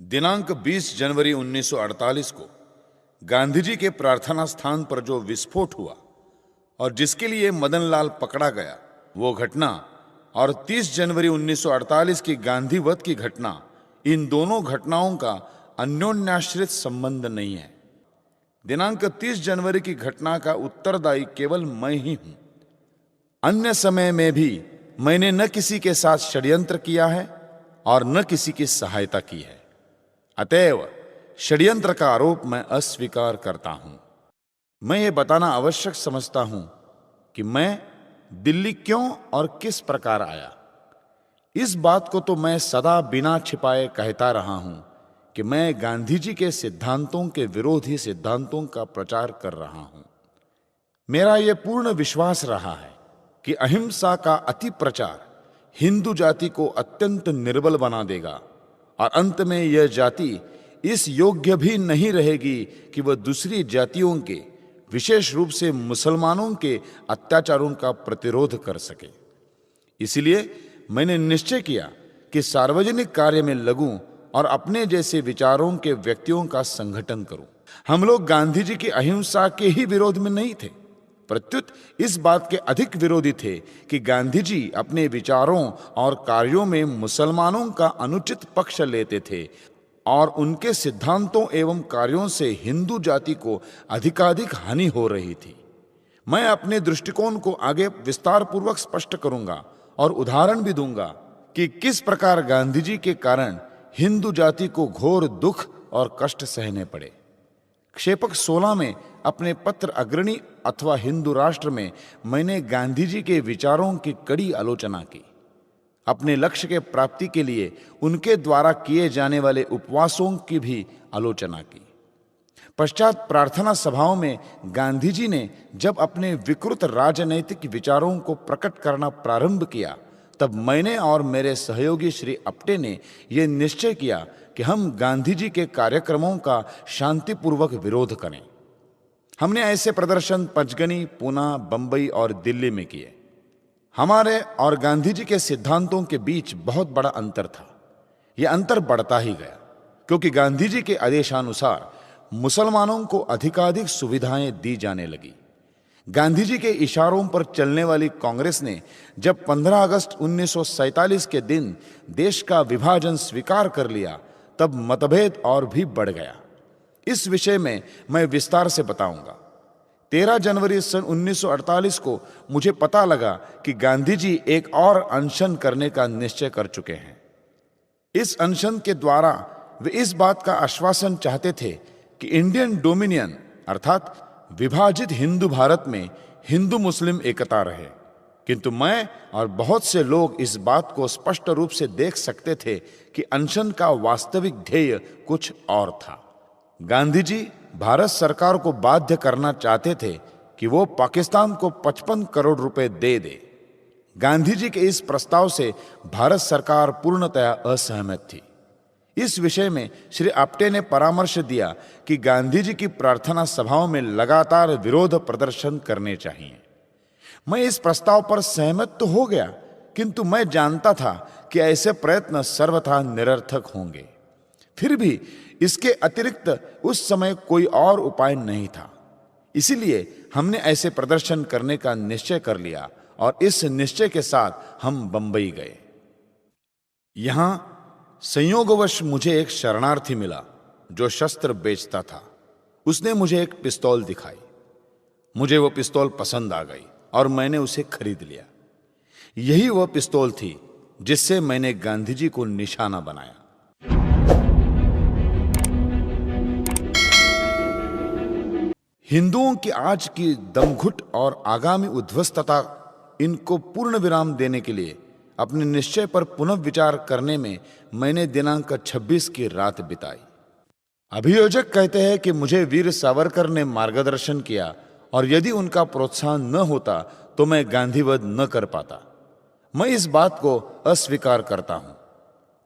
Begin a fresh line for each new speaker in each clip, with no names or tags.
दिनांक 20 जनवरी 1948 को गांधी जी के प्रार्थना स्थान पर जो विस्फोट हुआ और जिसके लिए मदन लाल पकड़ा गया, वो घटना और 30 जनवरी 1948 की गांधी वध की घटना, इन दोनों घटनाओं का अन्योन्याश्रित संबंध नहीं है। दिनांक 30 जनवरी की घटना का उत्तरदायी केवल मैं ही हूं। अन्य समय में भी मैंने न किसी के साथ षड्यंत्र किया है और न किसी की सहायता की है। अतएव षड्यंत्र का आरोप मैं अस्वीकार करता हूं। मैं ये बताना आवश्यक समझता हूं कि मैं दिल्ली क्यों और किस प्रकार आया। इस बात को तो मैं सदा बिना छिपाए कहता रहा हूं कि मैं गांधी जी के सिद्धांतों के विरोधी सिद्धांतों का प्रचार कर रहा हूं। मेरा यह पूर्ण विश्वास रहा है कि अहिंसा का अति प्रचार हिंदू जाति को अत्यंत निर्बल बना देगा और अंत में यह जाति इस योग्य भी नहीं रहेगी कि वह दूसरी जातियों के, विशेष रूप से मुसलमानों के अत्याचारों का प्रतिरोध कर सके। इसलिए मैंने निश्चय किया कि सार्वजनिक कार्य में लगूं और अपने जैसे विचारों के व्यक्तियों का संगठन करूं। हम लोग गांधी जी की अहिंसा के ही विरोध में नहीं थे, प्रत्युत इस बात के अधिक विरोधी थे कि गांधी जी अपने विचारों और कार्यों में मुसलमानों का अनुचित पक्ष लेते थे और उनके सिद्धांतों एवं कार्यों से हिंदू जाति को अधिकाधिक हानि हो रही थी। मैं अपने दृष्टिकोण को आगे विस्तार पूर्वक स्पष्ट करूंगा और उदाहरण भी दूंगा कि किस प्रकार गांधी जी के कारण हिंदू जाति को घोर दुख और कष्ट सहने पड़े। क्षेपक 16 में अपने पत्र अग्रणी अथवा हिंदू राष्ट्र में मैंने गांधी जी के विचारों की कड़ी आलोचना की। अपने लक्ष्य के प्राप्ति के लिए उनके द्वारा किए जाने वाले उपवासों की भी आलोचना की। पश्चात प्रार्थना सभाओं में गांधी जी ने जब अपने विकृत राजनैतिक विचारों को प्रकट करना प्रारंभ किया, तब मैंने और मेरे सहयोगी श्री अप्टे ने यह निश्चय किया कि हम गांधी जी के कार्यक्रमों का शांतिपूर्वक विरोध करें। हमने ऐसे प्रदर्शन पंचगनी, पूना, बंबई और दिल्ली में किए। हमारे और गांधी जी के सिद्धांतों के बीच बहुत बड़ा अंतर था। यह अंतर बढ़ता ही गया क्योंकि गांधी जी के आदेशानुसार मुसलमानों को अधिकाधिक सुविधाएं दी जाने लगी। गांधी जी के इशारों पर चलने वाली कांग्रेस ने जब 15 अगस्त 1947 के दिन देश का विभाजन स्वीकार कर लिया, तब मतभेद और भी बढ़ गया। इस विषय में मैं विस्तार से बताऊंगा। 13 जनवरी सन 1948 को मुझे पता लगा कि गांधी जी एक और अनशन करने का निश्चय कर चुके हैं। इस अनशन के द्वारा वे इस बात का आश्वासन चाहते थे कि इंडियन डोमिनियन अर्थात विभाजित हिंदू भारत में हिंदू मुस्लिम एकता रहे। किंतु मैं और बहुत से लोग इस बात को स्पष्ट रूप से देख सकते थे कि अनशन का वास्तविक ध्येय कुछ और था। गांधी जी भारत सरकार को बाध्य करना चाहते थे कि वो पाकिस्तान को 55 करोड़ रुपए दे दे। गांधी जी के इस प्रस्ताव से भारत सरकार पूर्णतया असहमत थी। इस विषय में श्री आप्टे ने परामर्श दिया कि गांधी जी की प्रार्थना सभाओं में लगातार विरोध प्रदर्शन करने चाहिए। मैं इस प्रस्ताव पर सहमत तो हो गया, किंतु मैं जानता था कि ऐसे प्रयत्न सर्वथा निरर्थक होंगे। फिर भी इसके अतिरिक्त उस समय कोई और उपाय नहीं था। इसीलिए हमने ऐसे प्रदर्शन करने का निश्चय कर लिया और इस निश्चय के साथ हम बंबई गए। यहां संयोगवश मुझे एक शरणार्थी मिला जो शस्त्र बेचता था। उसने मुझे एक पिस्तौल दिखाई। मुझे वो पिस्तौल पसंद आ गई और मैंने उसे खरीद लिया। यही वह पिस्तौल थी जिससे मैंने गांधी जी को निशाना बनाया। हिंदुओं की आज की दमघुट और आगामी उद्ध्वस्तता, इनको पूर्ण विराम देने के लिए अपने निश्चय पर पुनः विचार करने में मैंने दिनांक 26 की रात बिताई। अभियोजक कहते हैं कि मुझे वीर सावरकर ने मार्गदर्शन किया और यदि उनका प्रोत्साहन न होता तो मैं गांधीवध न कर पाता। मैं इस बात को अस्वीकार करता हूं।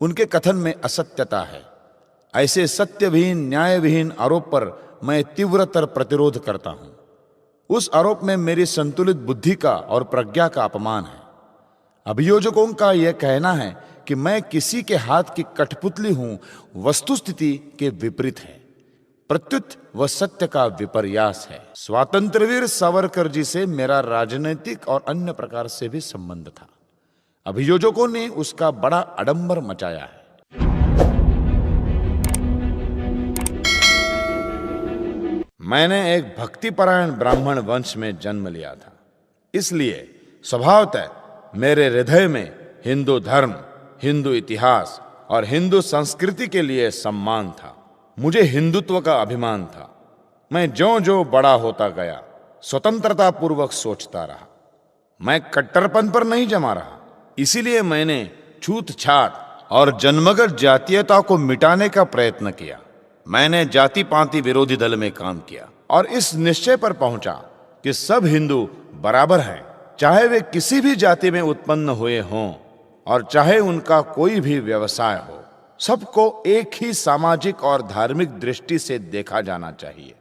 उनके कथन में असत्यता है। ऐसे सत्यविहीन, न्यायविहीन आरोप पर मैं तीव्रतर प्रतिरोध करता हूं। उस आरोप में मेरी संतुलित बुद्धि का और प्रज्ञा का अपमान है। अभियोजकों का यह कहना है कि मैं किसी के हाथ की कठपुतली हूं वस्तुस्थिति के विपरीत है। प्रत्युत वह सत्य का विपर्यास है। स्वातंत्रवीर सावरकर जी से मेरा राजनीतिक और अन्य प्रकार से भी संबंध था। अभियोजकों ने उसका बड़ा आडंबर मचाया है। मैंने एक भक्तिपरायण ब्राह्मण वंश में जन्म लिया था, इसलिए स्वभावतः मेरे हृदय में हिंदू धर्म, हिंदू इतिहास और हिंदू संस्कृति के लिए सम्मान था। मुझे हिंदुत्व का अभिमान था। मैं ज्यों-ज्यों बड़ा होता गया स्वतंत्रता पूर्वक सोचता रहा। मैं कट्टरपन पर नहीं जमा रहा। इसीलिए मैंने छूत-छात और जन्मगत जातीयता को मिटाने का प्रयत्न किया। मैंने जाति पाति विरोधी दल में काम किया और इस निश्चय पर पहुंचा कि सब हिंदू बराबर हैं, चाहे वे किसी भी जाति में उत्पन्न हुए हों और चाहे उनका कोई भी व्यवसाय हो। सबको एक ही सामाजिक और धार्मिक दृष्टि से देखा जाना चाहिए।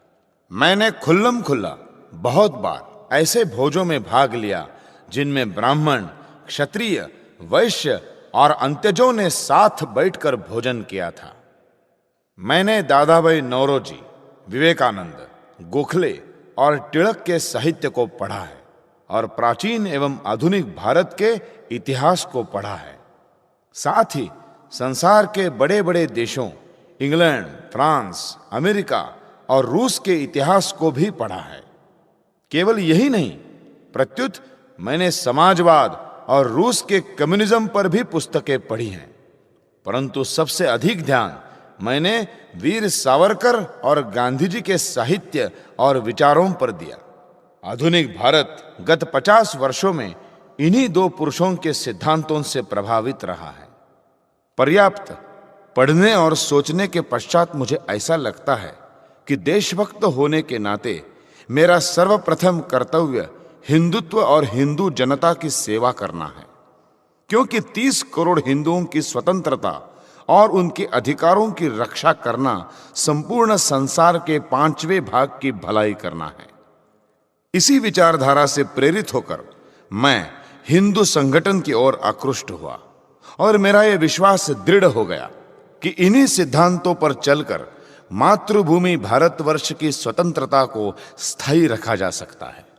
मैंने खुल्लम खुल्ला बहुत बार ऐसे भोजों में भाग लिया जिनमें ब्राह्मण, क्षत्रिय, वैश्य और अंत्यजों ने साथ बैठकर भोजन किया था। मैंने दादाभाई नौरोजी, विवेकानंद, गोखले और टिळक के साहित्य को पढ़ा है और प्राचीन एवं आधुनिक भारत के इतिहास को पढ़ा है। साथ ही संसार के बड़े बड़े देशों इंग्लैंड, फ्रांस, अमेरिका और रूस के इतिहास को भी पढ़ा है। केवल यही नहीं, प्रत्युत मैंने समाजवाद और रूस के कम्युनिज्म पर भी पुस्तकें पढ़ी हैं। परंतु सबसे अधिक ध्यान मैंने वीर सावरकर और गांधी जी के साहित्य और विचारों पर दिया। आधुनिक भारत गत 50 वर्षों में इन्हीं दो पुरुषों के सिद्धांतों से प्रभावित रहा है। पर्याप्त पढ़ने और सोचने के पश्चात मुझे ऐसा लगता है कि देशभक्त होने के नाते मेरा सर्वप्रथम कर्तव्य हिंदुत्व और हिंदू जनता की सेवा करना है, क्योंकि 30 करोड़ हिंदुओं की स्वतंत्रता और उनके अधिकारों की रक्षा करना संपूर्ण संसार के 5वें भाग की भलाई करना है। इसी विचारधारा से प्रेरित होकर मैं हिंदू संगठन की ओर आकृष्ट हुआ और मेरा यह विश्वास दृढ़ हो गया कि इन्हीं सिद्धांतों पर चलकर मातृभूमि भारतवर्ष की स्वतंत्रता को स्थायी रखा जा सकता है।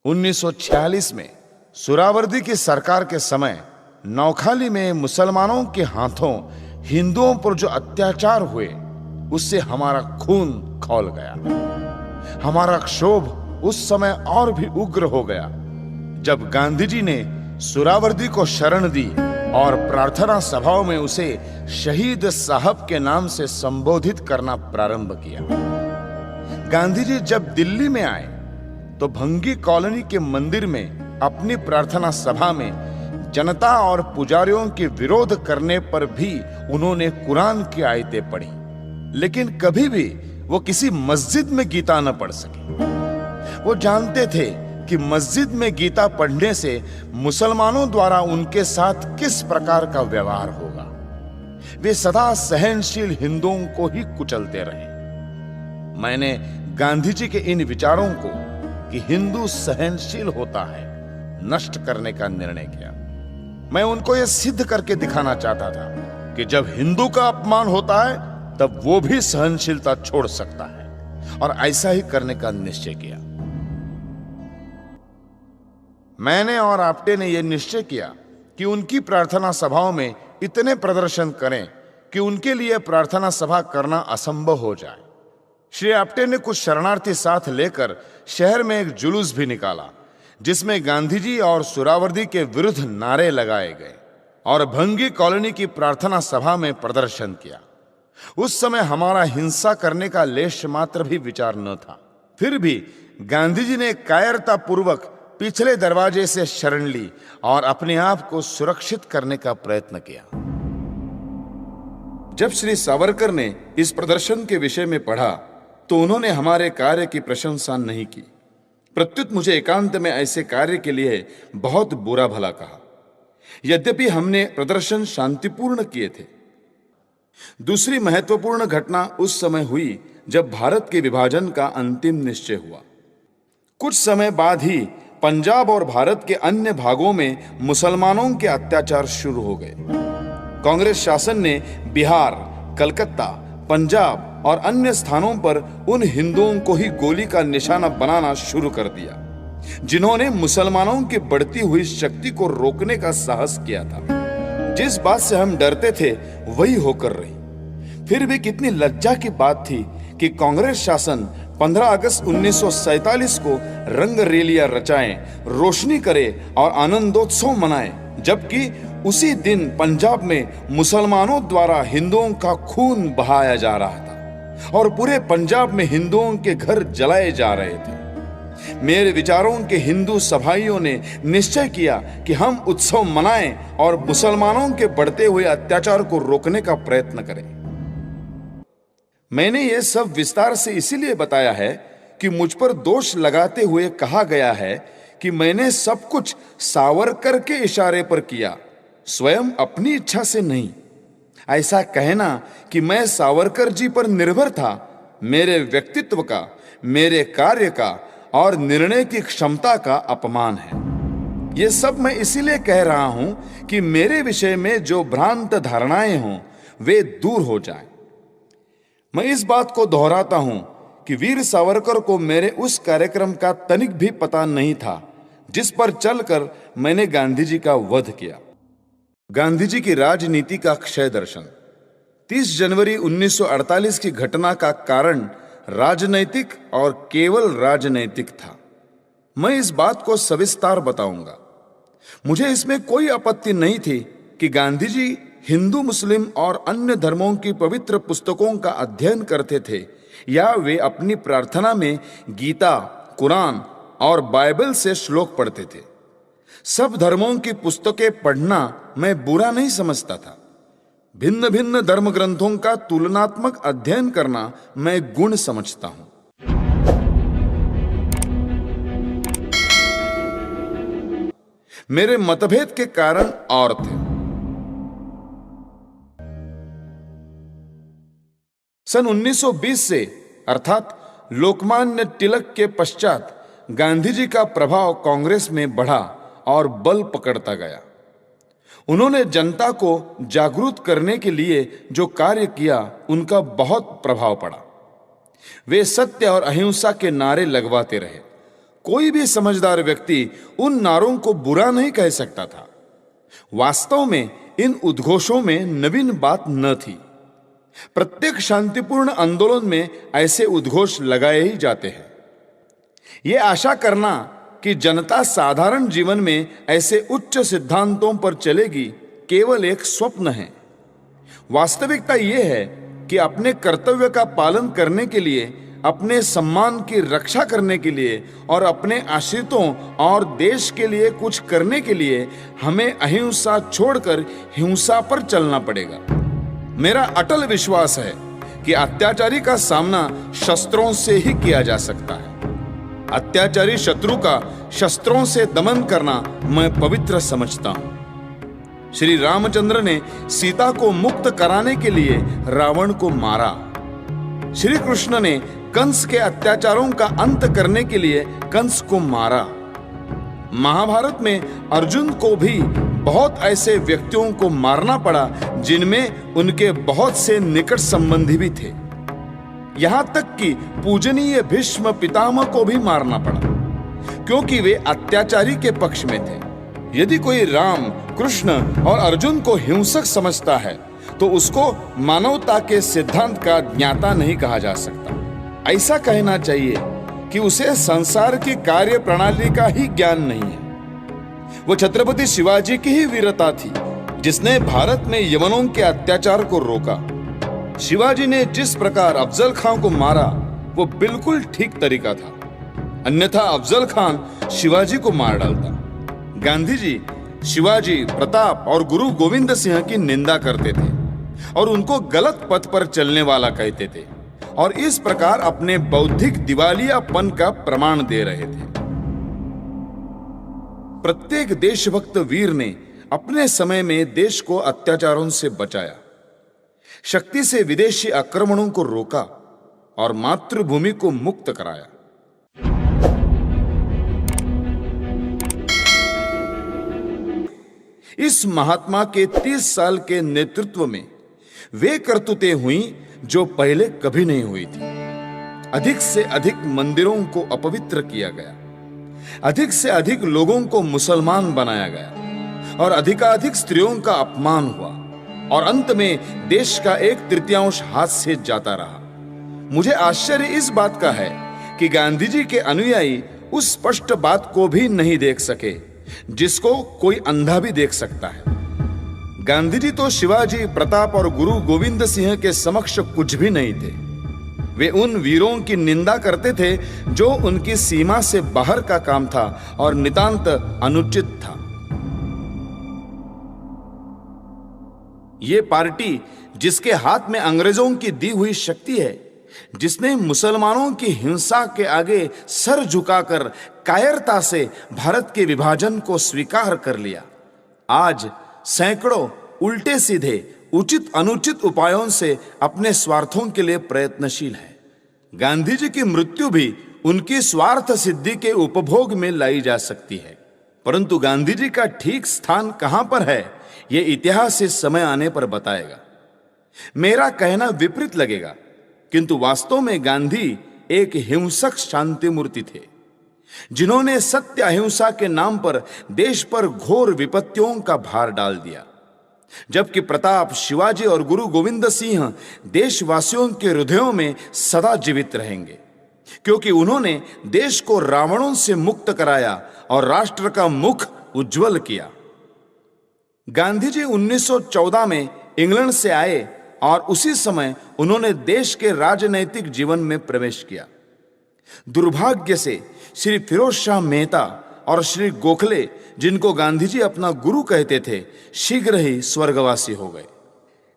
उन्नीस 1946 में सुहरावर्दी की सरकार के समय नौखाली में मुसलमानों के हाथों हिंदुओं पर जो अत्याचार हुए, उससे हमारा खून खौल गया। हमारा क्षोभ उस समय और भी उग्र हो गया जब गांधी जी ने सुहरावर्दी को शरण दी और प्रार्थना सभाओं में उसे शहीद साहब के नाम से संबोधित करना प्रारंभ किया। गांधी जी जब दिल्ली में आए तो भंगी कॉलोनी के मंदिर में अपनी प्रार्थना सभा में जनता और पुजारियों के विरोध करने पर भी उन्होंने कुरान की आयतें पढ़ी, लेकिन कभी भी वो किसी मस्जिद में गीता न पढ़ सके। वो जानते थे कि मस्जिद में गीता पढ़ने से मुसलमानों द्वारा उनके साथ किस प्रकार का व्यवहार होगा। वे सदा सहनशील हिंदुओं को ही कुचलते रहे। मैंने गांधी जी के इन विचारों को कि हिंदू सहनशील होता है नष्ट करने का निर्णय किया। मैं उनको यह सिद्ध करके दिखाना चाहता था कि जब हिंदू का अपमान होता है तब वो भी सहनशीलता छोड़ सकता है, और ऐसा ही करने का निश्चय किया। मैंने और आप्टे ने यह निश्चय किया कि उनकी प्रार्थना सभाओं में इतने प्रदर्शन करें कि उनके लिए प्रार्थना सभा करना असंभव हो जाए। श्री आप्टे ने कुछ शरणार्थी साथ लेकर शहर में एक जुलूस भी निकाला, जिसमें गांधी जी और सुहरावर्दी के विरुद्ध नारे लगाए गए और भंगी कॉलोनी की प्रार्थना सभा में प्रदर्शन किया। उस समय हमारा हिंसा करने का लेश मात्र भी विचार न था। फिर भी गांधी जी ने कायरता पूर्वक पिछले दरवाजे से शरण ली और अपने आप को सुरक्षित करने का प्रयत्न किया। जब श्री सावरकर ने इस प्रदर्शन के विषय में पढ़ा तो उन्होंने हमारे कार्य की प्रशंसा नहीं की। प्रत्युत मुझे एकांत में ऐसे कार्य के लिए बहुत बुरा भला कहा। यद्यपि हमने प्रदर्शन शांतिपूर्ण किए थे। दूसरी महत्वपूर्ण घटना उस समय हुई जब भारत के विभाजन का अंतिम निश्चय हुआ। कुछ समय बाद ही पंजाब और भारत के अन्य भागों में मुसलमानों के अत्याचार शुरू हो गए। कांग्रेस शासन ने बिहार, कलकत्ता, पंजाब और अन्य स्थानों पर उन हिंदुओं को ही गोली का निशाना बनाना शुरू कर दिया जिन्होंने मुसलमानों की बढ़ती हुई शक्ति को रोकने का साहस किया था। जिस बात से हम डरते थे वही होकर रही। फिर भी कितनी लज्जा की बात थी कि कांग्रेस शासन 15 अगस्त 1947 को रंग रैलियां रचाए, रोशनी करे और आनंदोत्सव मनाए, जबकि उसी दिन पंजाब में मुसलमानों द्वारा हिंदुओं का खून बहाया जा रहा था और पूरे पंजाब में हिंदुओं के घर जलाए जा रहे थे। मेरे विचारों के हिंदू सभाइयों ने निश्चय किया कि हम उत्सव मनाएं और मुसलमानों के बढ़ते हुए अत्याचार को रोकने का प्रयत्न करें। मैंने यह सब विस्तार से इसीलिए बताया है कि मुझ पर दोष लगाते हुए कहा गया है कि मैंने सब कुछ सावरकर के इशारे पर किया, स्वयं अपनी इच्छा से नहीं। ऐसा कहना कि मैं सावरकर जी पर निर्भर था, मेरे व्यक्तित्व का, मेरे कार्य का और निर्णय की क्षमता का अपमान है। यह सब मैं इसीलिए कह रहा हूं कि मेरे विषय में जो भ्रांत धारणाएं हों वे दूर हो जाएं। मैं इस बात को दोहराता हूं कि वीर सावरकर को मेरे उस कार्यक्रम का तनिक भी पता नहीं था जिस पर चलकर मैंने गांधी जी का वध किया। गांधी जी की राजनीति का क्षय दर्शन। 30 जनवरी 1948 की घटना का कारण राजनैतिक और केवल राजनैतिक था। मैं इस बात को सविस्तार बताऊंगा। मुझे इसमें कोई आपत्ति नहीं थी कि गांधी जी हिंदू, मुस्लिम और अन्य धर्मों की पवित्र पुस्तकों का अध्ययन करते थे या वे अपनी प्रार्थना में गीता, कुरान और बाइबल से श्लोक पढ़ते थे। सब धर्मों की पुस्तकें पढ़ना मैं बुरा नहीं समझता था। भिन्न भिन्न धर्म ग्रंथों का तुलनात्मक अध्ययन करना मैं गुण समझता हूं। मेरे मतभेद के कारण और थे। सन 1920 से अर्थात लोकमान्य तिलक के पश्चात गांधी जी का प्रभाव कांग्रेस में बढ़ा और बल पकड़ता गया। उन्होंने जनता को जागरूक करने के लिए जो कार्य किया उनका बहुत प्रभाव पड़ा। वे सत्य और अहिंसा के नारे लगवाते रहे। कोई भी समझदार व्यक्ति उन नारों को बुरा नहीं कह सकता था। वास्तव में इन उद्घोषों में नवीन बात न थी। प्रत्येक शांतिपूर्ण आंदोलन में ऐसे उद्घोष लगाए ही जाते हैं। यह आशा करना कि जनता साधारण जीवन में ऐसे उच्च सिद्धांतों पर चलेगी केवल एक स्वप्न है। वास्तविकता यह है कि अपने कर्तव्य का पालन करने के लिए, अपने सम्मान की रक्षा करने के लिए और अपने आश्रितों और देश के लिए कुछ करने के लिए हमें अहिंसा छोड़कर हिंसा पर चलना पड़ेगा। मेरा अटल विश्वास है कि अत्याचारी का सामना शस्त्रों से ही किया जा सकता है। अत्याचारी शत्रु का शस्त्रों से दमन करना मैं पवित्र समझता हूं। श्री रामचंद्र ने सीता को मुक्त कराने के लिए रावण को मारा। श्री कृष्ण ने कंस के अत्याचारों का अंत करने के लिए कंस को मारा। महाभारत में अर्जुन को भी बहुत ऐसे व्यक्तियों को मारना पड़ा जिनमें उनके बहुत से निकट संबंधी भी थे। यहां तक कि पूजनीय भीष्म पितामह को भी मारना पड़ा क्योंकि वे अत्याचारी के पक्ष में थे। यदि कोई राम, कृष्ण और अर्जुन को हिंसक समझता है तो उसको मानवता के सिद्धांत का ज्ञाता नहीं कहा जा सकता। ऐसा कहना चाहिए कि उसे संसार की कार्य प्रणाली का ही ज्ञान नहीं है। वो छत्रपति शिवाजी की ही वीरता थी जिसने भारत में यवनों के अत्याचार को रोका। शिवाजी ने जिस प्रकार अफजल खान को मारा वो बिल्कुल ठीक तरीका था, अन्यथा अफजल खान शिवाजी को मार डालता। गांधी जी शिवाजी, प्रताप और गुरु गोविंद सिंह की निंदा करते थे और उनको गलत पथ पर चलने वाला कहते थे और इस प्रकार अपने बौद्धिक दिवालियापन का प्रमाण दे रहे थे। प्रत्येक देशभक्त वीर ने अपने समय में देश को अत्याचारों से बचाया, शक्ति से विदेशी आक्रमणों को रोका और मातृभूमि को मुक्त कराया। इस महात्मा के 30 साल के नेतृत्व में वे करतूतें हुई जो पहले कभी नहीं हुई थी। अधिक से अधिक मंदिरों को अपवित्र किया गया, अधिक से अधिक लोगों को मुसलमान बनाया गया और अधिकाधिक स्त्रियों का अपमान हुआ और अंत में देश का 1/3 हाथ से जाता रहा। मुझे आश्चर्य इस बात का है कि गांधी जी के अनुयायी उस स्पष्ट बात को भी नहीं देख सके जिसको कोई अंधा भी देख सकता है। गांधी जी तो शिवाजी, प्रताप और गुरु गोविंद सिंह के समक्ष कुछ भी नहीं थे। वे उन वीरों की निंदा करते थे जो उनकी सीमा से बाहर का काम था और नितांत अनुचित था। ये पार्टी जिसके हाथ में अंग्रेजों की दी हुई शक्ति है, जिसने मुसलमानों की हिंसा के आगे सर झुकाकर कायरता से भारत के विभाजन को स्वीकार कर लिया, आज सैकड़ों उल्टे सीधे, उचित अनुचित उपायों से अपने स्वार्थों के लिए प्रयत्नशील है। गांधी जी की मृत्यु भी उनकी स्वार्थ सिद्धि के उपभोग में लाई जा सकती है, परंतु गांधी जी का ठीक स्थान कहां पर है, यह इतिहास इस समय आने पर बताएगा। मेरा कहना विपरीत लगेगा, किंतु वास्तव में गांधी एक हिंसक शांति मूर्ति थे, जिन्होंने सत्य अहिंसा के नाम पर देश पर घोर विपत्तियों का भार डाल दिया, जबकि प्रताप, शिवाजी और गुरु गोविंद सिंह देशवासियों के हृदयों में सदा जीवित रहेंगे, क्योंकि उन्होंने देश को रावणों से मुक्त कराया और राष्ट्र का मुख उज्जवल किया। गांधी जी 1914 में इंग्लैंड से आए और उसी समय उन्होंने देश के राजनैतिक जीवन में प्रवेश किया। दुर्भाग्य से श्री फिरोज शाह मेहता और श्री गोखले, जिनको गांधी जी अपना गुरु कहते थे, शीघ्र ही स्वर्गवासी हो गए।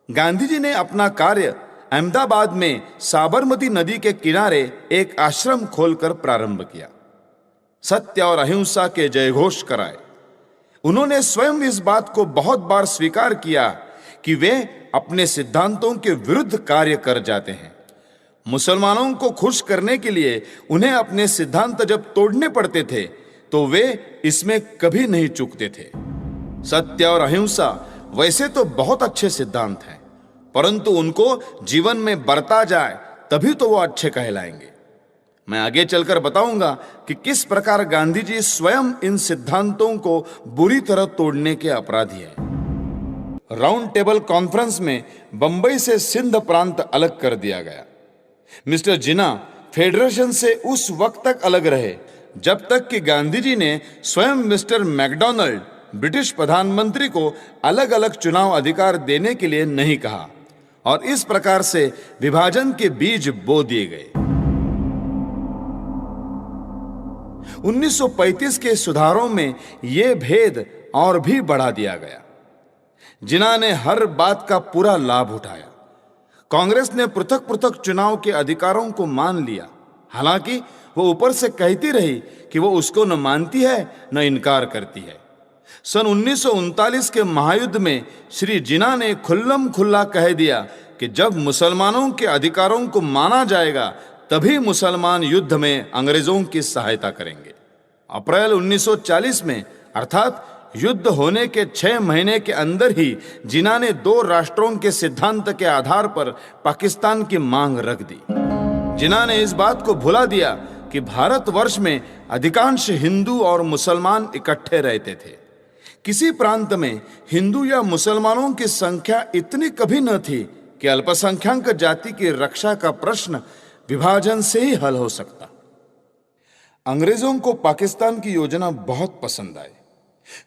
गांधी जी ने अपना कार्य अहमदाबाद में साबरमती नदी के किनारे एक आश्रम खोलकर प्रारंभ किया। सत्य और अहिंसा के जयघोष कराए। उन्होंने स्वयं इस बात को बहुत बार स्वीकार किया कि वे अपने सिद्धांतों के विरुद्ध कार्य कर जाते हैं। मुसलमानों को खुश करने के लिए उन्हें अपने सिद्धांत जब तोड़ने पड़ते थे तो वे इसमें कभी नहीं चूकते थे। सत्य और अहिंसा वैसे तो बहुत अच्छे सिद्धांत हैं, परंतु उनको जीवन में बरता जाए तभी तो वो अच्छे कहलाएंगे। मैं आगे चलकर बताऊंगा कि किस प्रकार गांधी जी स्वयं इन सिद्धांतों को बुरी तरह तोड़ने के अपराधी हैं। राउंड टेबल कॉन्फ्रेंस में बंबई से सिंध प्रांत अलग कर दिया गया। मिस्टर जिन्ना फेडरेशन से उस वक्त तक अलग रहे जब तक कि गांधी जी ने स्वयं मिस्टर मैकडॉनल्ड, ब्रिटिश प्रधानमंत्री को अलग अलग चुनाव अधिकार देने के लिए नहीं कहा, और इस प्रकार से विभाजन के बीज बो दिए गए। 1935 के सुधारों में यह भेद और भी बढ़ा दिया गया। जिन्ना ने हर बात का पूरा लाभ उठाया। कांग्रेस ने पृथक पृथक चुनाव के अधिकारों को मान लिया, हालांकि वो ऊपर से कहती रही कि वो उसको न मानती है न इनकार करती है। सन 1939 के महायुद्ध में श्री जिन्ना ने खुल्लम खुल्ला कह दिया कि जब मुसलमानों के अधिकारों को माना जाएगा तभी मुसलमान युद्ध में अंग्रेजों की सहायता करेंगे। अप्रैल 1940 में, अर्थात युद्ध होने के 6 महीने के अंदर ही, जिन्ना ने 2 राष्ट्रों के सिद्धांत के आधार पर पाकिस्तान की मांग रख दी। जिन्ना ने इस बात को भुला दिया कि भारतवर्ष में अधिकांश हिंदू और मुसलमान इकट्ठे रहते थे। किसी प्रांत में हिंदू या मुसलमानों की संख्या इतनी कभी न थी कि अल्पसंख्यक जाति की रक्षा का प्रश्न विभाजन से ही हल हो सकता। अंग्रेजों को पाकिस्तान की योजना बहुत पसंद आई,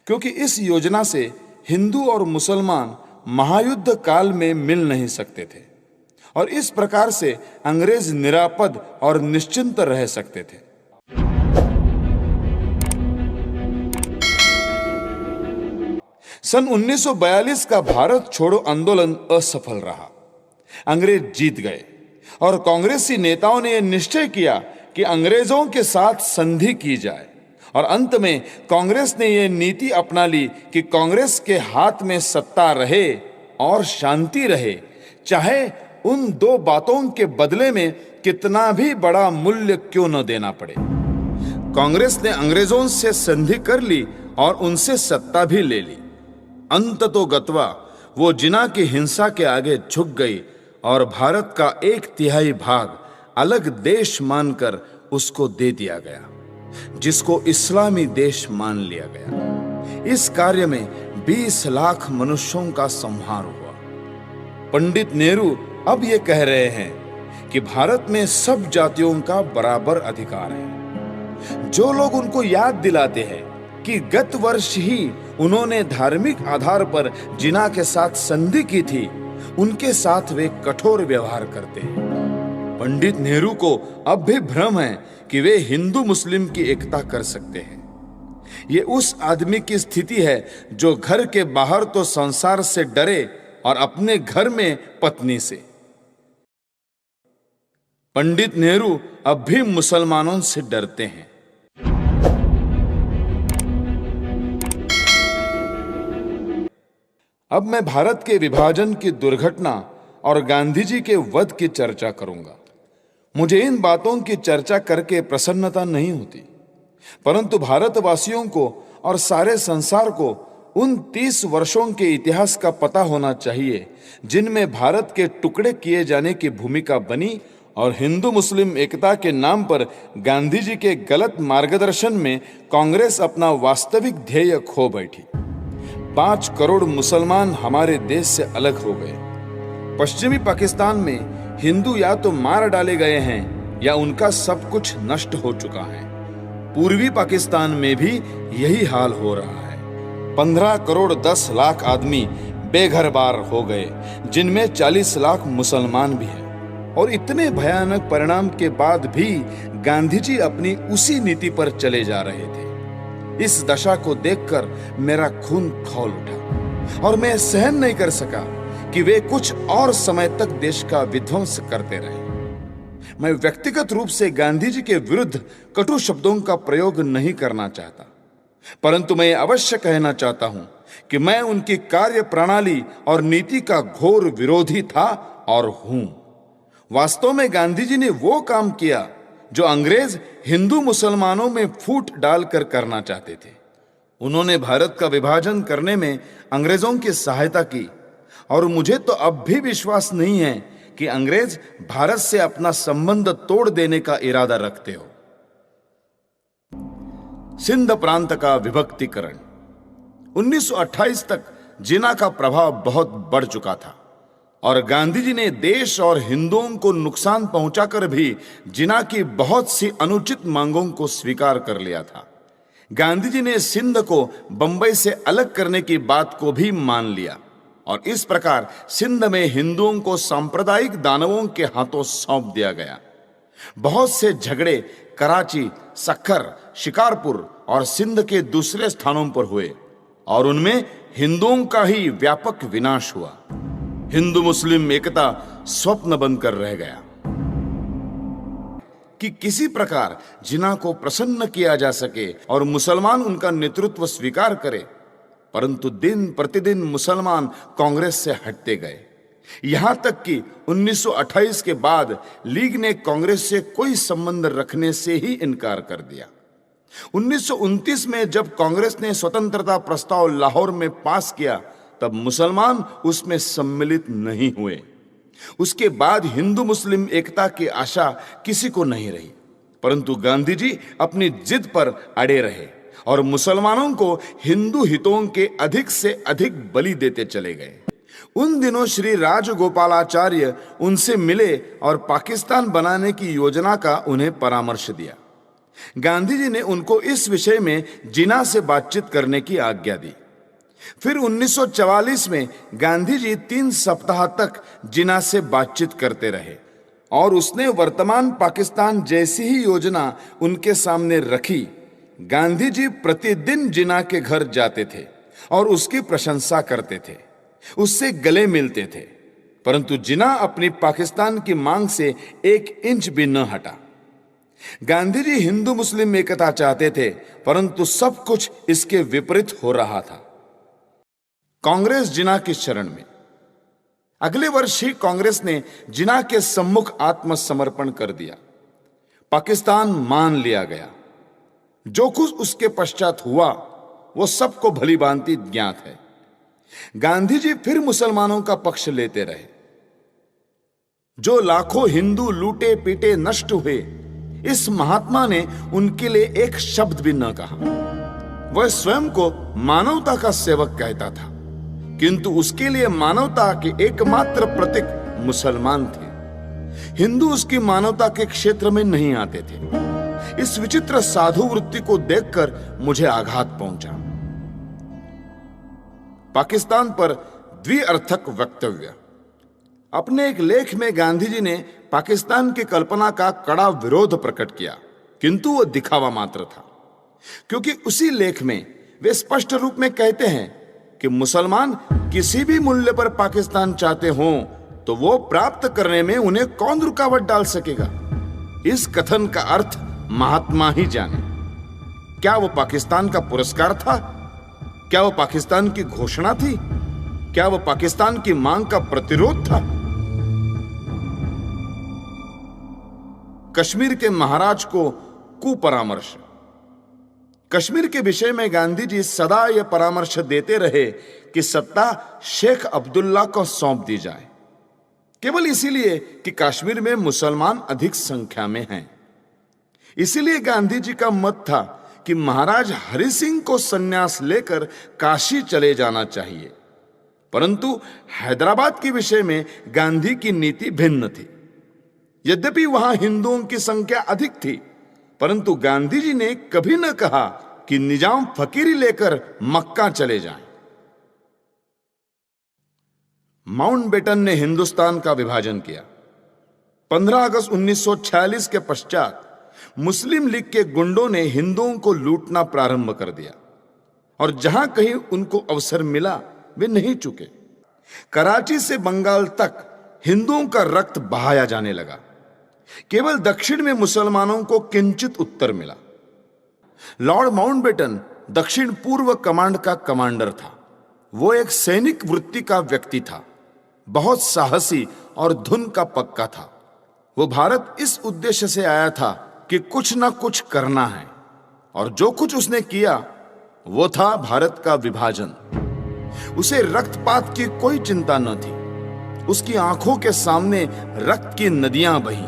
क्योंकि इस योजना से हिंदू और मुसलमान महायुद्ध काल में मिल नहीं सकते थे और इस प्रकार से अंग्रेज निरापद और निश्चिंत रह सकते थे। सन 1942 का भारत छोड़ो आंदोलन असफल रहा। अंग्रेज जीत गए और कांग्रेसी नेताओं ने यह निश्चय किया कि अंग्रेजों के साथ संधि की जाए, और अंत में कांग्रेस ने यह नीति अपना ली कि कांग्रेस के हाथ में सत्ता रहे और शांति रहे, चाहे उन 2 बातों के बदले में कितना भी बड़ा मूल्य क्यों न देना पड़े। कांग्रेस ने अंग्रेजों से संधि कर ली और उनसे सत्ता भी ले ली। अंततोगत्वा वो जिना की हिंसा के आगे झुक गई और भारत का 1/3 भाग अलग देश मानकर उसको दे दिया गया, जिसको इस्लामी देश मान लिया गया। इस कार्य में 20 लाख मनुष्यों का संहार हुआ। पंडित नेहरू अब ये कह रहे हैं कि भारत में सब जातियों का बराबर अधिकार है। जो लोग उनको याद दिलाते हैं कि गत वर्ष ही उन्होंने धार्मिक आधार पर जिना के साथ संधि की थी, उनके साथ वे कठोर व्यवहार करते हैं। पंडित नेहरू को अब भी भ्रम है कि वे हिंदू मुस्लिम की एकता कर सकते हैं। ये उस आदमी की स्थिति है जो घर के बाहर तो संसार से डरे और अपने घर में पत्नी से। पंडित नेहरू अब भी मुसलमानों से डरते हैं। अब मैं भारत के विभाजन की दुर्घटना और गांधी जी के वध की चर्चा करूंगा। मुझे इन बातों की चर्चा करके प्रसन्नता नहीं होती, परंतु भारतवासियों को और सारे संसार को उन 30 वर्षों के इतिहास का पता होना चाहिए जिनमें भारत के टुकड़े किए जाने की भूमिका बनी और हिंदू मुस्लिम एकता के नाम पर गांधी जी के गलत मार्गदर्शन में कांग्रेस अपना वास्तविक ध्येय खो बैठी। 5 करोड़ मुसलमान हमारे देश से अलग हो गए। पश्चिमी पाकिस्तान में हिंदू या तो मार डाले गए हैं या उनका सब कुछ नष्ट हो चुका है। पूर्वी पाकिस्तान में भी यही हाल हो रहा है। 15 करोड़ 10 लाख आदमी बेघर बार हो गए, जिनमें 40 लाख मुसलमान भी हैं। और इतने भयानक परिणाम के बाद भी गांधी जी अपनी उसी नीति पर चले जा रहे थे। इस दशा को देखकर मेरा खून खौल उठा और मैं सहन नहीं कर सका कि वे कुछ और समय तक देश का विध्वंस करते रहे। मैं व्यक्तिगत रूप से गांधी जी के विरुद्ध कटु शब्दों का प्रयोग नहीं करना चाहता, परंतु मैं अवश्य कहना चाहता हूं कि मैं उनकी कार्य प्रणाली और नीति का घोर विरोधी था और हूं। वास्तव में गांधी जी ने वो काम किया जो अंग्रेज हिंदू मुसलमानों में फूट डालकर करना चाहते थे। उन्होंने भारत का विभाजन करने में अंग्रेजों की सहायता की और मुझे तो अब भी विश्वास नहीं है कि अंग्रेज भारत से अपना संबंध तोड़ देने का इरादा रखते हो। सिंध प्रांत का विभक्तिकरण। 1928 तक जिना का प्रभाव बहुत बढ़ चुका था और गांधी जी ने देश और हिंदुओं को नुकसान पहुंचाकर भी जिना की बहुत सी अनुचित मांगों को स्वीकार कर लिया था। गांधी जी ने सिंध को बंबई से अलग करने की बात को भी मान लिया और इस प्रकार सिंध में हिंदुओं को सांप्रदायिक दानवों के हाथों सौंप दिया गया। बहुत से झगड़े कराची, सक्खर, शिकारपुर और सिंध के दूसरे स्थानों पर हुए और उनमें हिंदुओं का ही व्यापक विनाश हुआ। हिंदू मुस्लिम एकता स्वप्न बनकर रह गया कि किसी प्रकार जिना को प्रसन्न किया जा सके और मुसलमान उनका नेतृत्व स्वीकार करे, परंतु दिन प्रतिदिन मुसलमान कांग्रेस से हटते गए। यहां तक कि 1928 के बाद लीग ने कांग्रेस से कोई संबंध रखने से ही इनकार कर दिया। 1929 में जब कांग्रेस ने स्वतंत्रता प्रस्ताव लाहौर में पास किया, तब मुसलमान उसमें सम्मिलित नहीं हुए। उसके बाद हिंदू मुस्लिम एकता की आशा किसी को नहीं रही, परंतु गांधी जी अपनी जिद पर अड़े रहे और मुसलमानों को हिंदू हितों के अधिक से अधिक बलि देते चले गए। उन दिनों श्री राजगोपालाचार्य उनसे मिले और पाकिस्तान बनाने की योजना का उन्हें परामर्श दिया। गांधी जी ने उनको इस विषय में जिना से बातचीत करने की आज्ञा दी। फिर 1944 में गांधी जी 3 सप्ताह तक जिना से बातचीत करते रहे और उसने वर्तमान पाकिस्तान जैसी ही योजना उनके सामने रखी। गांधी जी प्रतिदिन जिना के घर जाते थे और उसकी प्रशंसा करते थे, उससे गले मिलते थे, परंतु जिना अपनी पाकिस्तान की मांग से 1 इंच भी न हटा। गांधी जी हिंदू मुस्लिम एकता चाहते थे, परंतु सब कुछ इसके विपरीत हो रहा था। कांग्रेस जिना की शरण में। अगले वर्ष ही कांग्रेस ने जिना के सम्मुख आत्मसमर्पण कर दिया। पाकिस्तान मान लिया गया। जो कुछ उसके पश्चात हुआ वो सबको भली भांति ज्ञात है। गांधी जी फिर मुसलमानों का पक्ष लेते रहे। जो लाखों हिंदू लूटे पीटे नष्ट हुए, इस महात्मा ने उनके लिए एक शब्द भी न कहा। वह स्वयं को मानवता का सेवक कहता था, किंतु उसके लिए मानवता के एकमात्र प्रतीक मुसलमान थे। हिंदू उसकी मानवता के क्षेत्र में नहीं आते थे। इस विचित्र साधु वृत्ति को देखकर मुझे आघात पहुंचा। पाकिस्तान पर द्विअर्थक वक्तव्य। अपने एक लेख में गांधी जी ने पाकिस्तान की कल्पना का कड़ा विरोध प्रकट किया, किंतु वह दिखावा मात्र था, क्योंकि उसी लेख में वे स्पष्ट रूप में कहते हैं कि मुसलमान किसी भी मूल्य पर पाकिस्तान चाहते हों तो वो प्राप्त करने में उन्हें कौन रुकावट डाल सकेगा। इस कथन का अर्थ महात्मा ही जाने। क्या वो पाकिस्तान का पुरस्कार था? क्या वो पाकिस्तान की घोषणा थी? क्या वो पाकिस्तान की मांग का प्रतिरोध था? कश्मीर के महाराज को कुपरामर्श। कश्मीर के विषय में गांधी जी सदा यह परामर्श देते रहे कि सत्ता शेख अब्दुल्ला को सौंप दी जाए, केवल इसीलिए कि कश्मीर में मुसलमान अधिक संख्या में हैं। इसीलिए गांधी जी का मत था कि महाराज हरि सिंह को संन्यास लेकर काशी चले जाना चाहिए। परंतु हैदराबाद के विषय में गांधी की नीति भिन्न थी। यद्यपि वहां हिंदुओं की संख्या अधिक थी, परंतु गांधी जी ने कभी न कहा कि निजाम फकीरी लेकर मक्का चले जाएं। माउंटबेटन ने हिंदुस्तान का विभाजन किया। 15 अगस्त 1946 के पश्चात मुस्लिम लीग के गुंडों ने हिंदुओं को लूटना प्रारंभ कर दिया और जहां कहीं उनको अवसर मिला वे नहीं चुके। कराची से बंगाल तक हिंदुओं का रक्त बहाया जाने लगा। केवल दक्षिण में मुसलमानों को किंचित उत्तर मिला। लॉर्ड माउंटबेटन दक्षिण पूर्व कमांड का कमांडर था। वो एक सैनिक वृत्ति का व्यक्ति था, बहुत साहसी और धुन का पक्का था। वो भारत इस उद्देश्य से आया था कि कुछ ना कुछ करना है, और जो कुछ उसने किया वो था भारत का विभाजन। उसे रक्तपात की कोई चिंता न थी। उसकी आंखों के सामने रक्त की नदियां बही।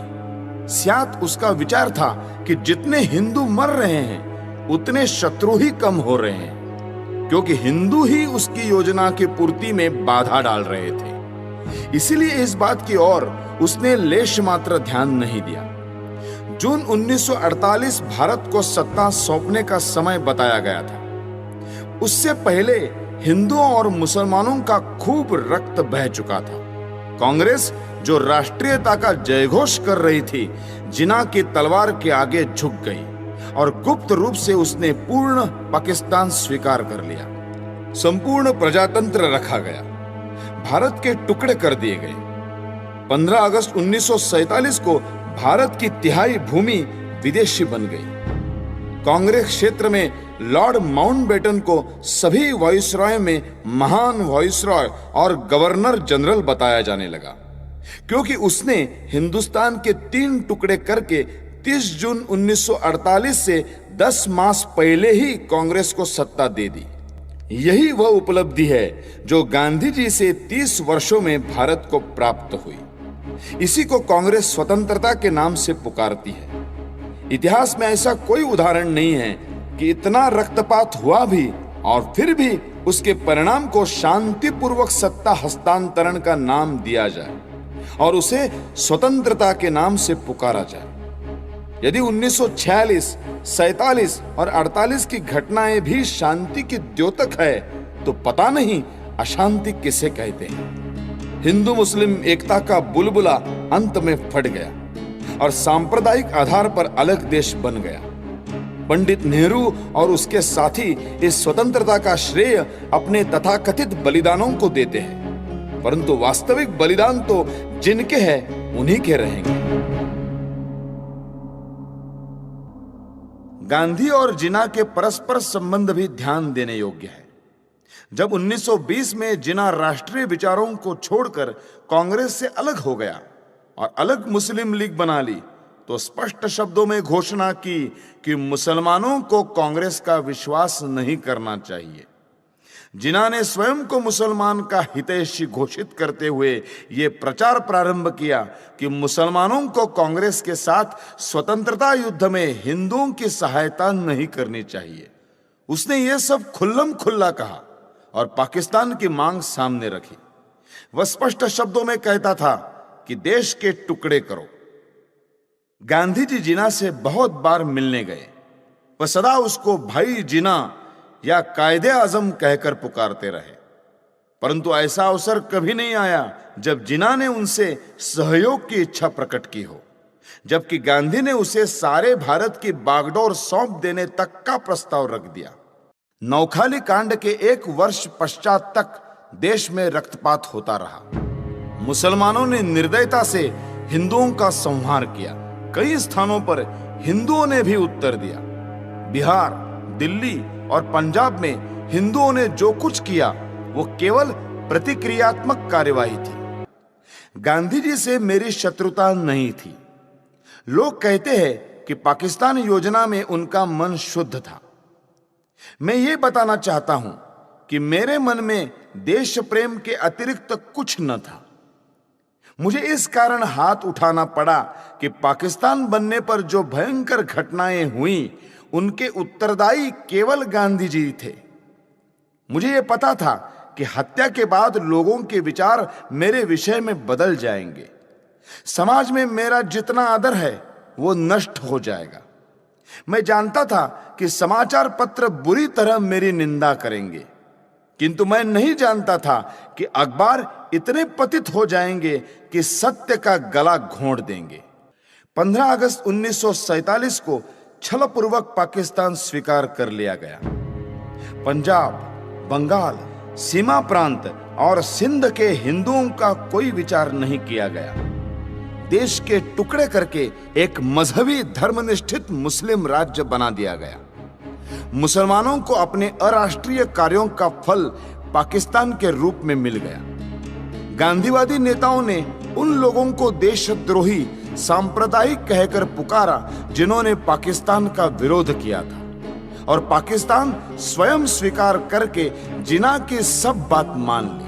स्यात उसका विचार था कि जितने हिंदू मर रहे हैं उतने शत्रु ही कम हो रहे हैं, क्योंकि हिंदू ही उसकी योजना की पूर्ति में बाधा डाल रहे थे। इसीलिए इस बात की ओर उसने लेश मात्र ध्यान नहीं दिया। जून 1948 भारत को सत्ता सौंपने का समय बताया गया था। उससे पहले हिंदुओं और मुसलमानों का खूब रक्त बह चुका था। कांग्रेस जो राष्ट्रीयता का जयघोष कर रही थी, जिन्ना की तलवार के आगे झुक गई और गुप्त रूप से उसने पूर्ण पाकिस्तान स्वीकार कर लिया। संपूर्ण प्रजातंत्र रखा गया। भारत के टुकड़े कर दिए गए। 15 अगस्त 1947 को भारत की तिहाई भूमि विदेशी बन गई। कांग्रेस क्षेत्र में लॉर्ड माउंटबेटन को सभी वायसरॉय में महान वायसरॉय और गवर्नर जनरल बताया जाने लगा, क्योंकि उसने हिंदुस्तान के 3 टुकड़े करके 30 जून 1948 से 10 मास पहले ही कांग्रेस को सत्ता दे दी। यही वह उपलब्धि है जो गांधी जी से 30 वर्षों में भारत को प्राप्त हुई। इसी को कांग्रेस स्वतंत्रता के नाम से पुकारती है। इतिहास में ऐसा कोई उदाहरण नहीं है कि इतना रक्तपात हुआ भी और फिर भी उसके परिणाम को शांतिपूर्वक सत्ता हस्तांतरण का नाम दिया जाए और उसे स्वतंत्रता के नाम से पुकारा जाए। यदि 1946, 47 और 48 की घटनाएं भी शांति की द्योतक है, तो पता नहीं अशांति किसे कहते हैं। हिंदू मुस्लिम एकता का बुलबुला अंत में फट गया और सांप्रदायिक आधार पर अलग देश बन गया। पंडित नेहरू और उसके साथी इस स्वतंत्रता का श्रेय अपने तथाकथित बलिदानों को देते हैं, परंतु वास्तविक बलिदान तो जिनके हैं उन्हीं के रहेंगे। गांधी और जिन्ना के परस्पर संबंध भी ध्यान देने योग्य है। जब 1920 में जिन्ना राष्ट्रीय विचारों को छोड़कर कांग्रेस से अलग हो गया और अलग मुस्लिम लीग बना ली, तो स्पष्ट शब्दों में घोषणा की कि मुसलमानों को कांग्रेस का विश्वास नहीं करना चाहिए। जिन्हों ने स्वयं को मुसलमान का हितैषी घोषित करते हुए ये प्रचार प्रारंभ किया कि मुसलमानों को कांग्रेस के साथ स्वतंत्रता युद्ध में हिंदुओं की सहायता नहीं करनी चाहिए। उसने ये सब खुल्लम खुल्ला कहा और पाकिस्तान की मांग सामने रखी। वह स्पष्ट शब्दों में कहता था कि देश के टुकड़े करो। गांधी जी जिन्ना से बहुत बार मिलने गए। वह सदा उसको भाई जिन्ना या कायदे आजम कहकर पुकारते रहे, परंतु ऐसा अवसर कभी नहीं आया जब जिन्ना ने उनसे सहयोग की इच्छा प्रकट की हो, जबकि गांधी ने उसे सारे भारत की बागडोर सौंप देने तक का प्रस्ताव रख दिया। नौखाली कांड के 1 वर्ष पश्चात तक देश में रक्तपात होता रहा। मुसलमानों ने निर्दयता से हिंदुओं का संहार किया। कई स्थानों पर हिंदुओं ने भी उत्तर दिया। बिहार, दिल्ली और पंजाब में हिंदुओं ने जो कुछ किया वो केवल प्रतिक्रियात्मक कार्यवाही थी। गांधी जी से मेरी शत्रुता नहीं थी। लोग कहते हैं कि पाकिस्तान योजना में उनका मन शुद्ध था। मैं ये बताना चाहता हूं कि मेरे मन में देश प्रेम के अतिरिक्त कुछ न था। मुझे इस कारण हाथ उठाना पड़ा कि पाकिस्तान बनने पर जो भयंकर घटनाएं हुई उनके उत्तरदायी केवल गांधी जी थे। मुझे यह पता था कि हत्या के बाद लोगों के विचार मेरे विषय में बदल जाएंगे। समाज में मेरा जितना आदर है वो नष्ट हो जाएगा। मैं जानता था कि समाचार पत्र बुरी तरह मेरी निंदा करेंगे, किंतु मैं नहीं जानता था कि अखबार इतने पतित हो जाएंगे कि सत्य का गला घोंट देंगे। 15 अगस्त 1947 को छलपूर्वक पाकिस्तान स्वीकार कर लिया गया। पंजाब, बंगाल, सीमा प्रांत और सिंध के हिंदुओं का कोई विचार नहीं किया गया। देश के टुकड़े करके एक मजहबी धर्मनिष्ठित मुस्लिम राज्य बना दिया गया। मुसलमानों को अपने अराष्ट्रीय कार्यों का फल पाकिस्तान के रूप में मिल गया। गांधीवादी नेताओं ने उन लोगों को देशद्रोही सांप्रदायिक कहकर पुकारा जिन्होंने पाकिस्तान का विरोध किया था, और पाकिस्तान स्वयं स्वीकार करके जिन्ना की सब बात मान ली।